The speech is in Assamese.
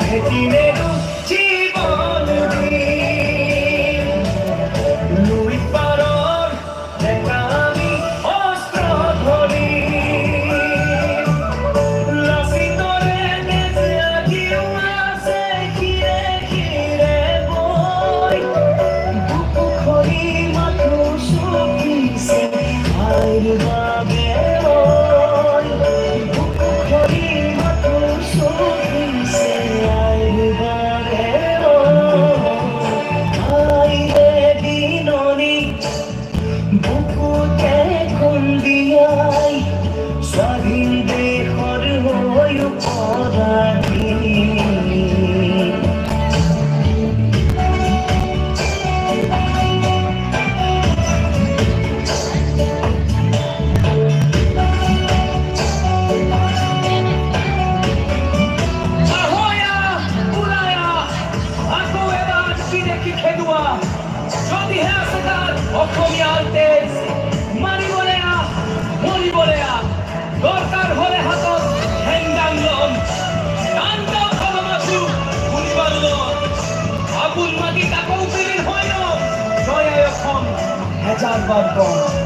ভেটিনেরু জীবন লুই পারর দেখা আমি অস্ত্র ধরি লাসি তোরে দেশে আজিও আছে খিরে খিরে বই বুকু খরি মাথু সুখিছে আইর বাবে ওই বুকু খরি মাথু সুখিছে আইর বাবে আইরে দিননি বুকুতে খুন্দিয়াই স্বাধীন দেশৰ হৈ পৰাধী যদিহে আছে তাত অসমীয়াৰ তেজ মাৰিবলে মৰিবলে দৰকাৰ হলে হাতত হেংদাং লম কান্ত খলমাছো শুনিবাৰ আবুল মাটি তাকৌ বিলীন হৈ লম জয় আই অসম হেজাৰ বাৰ কম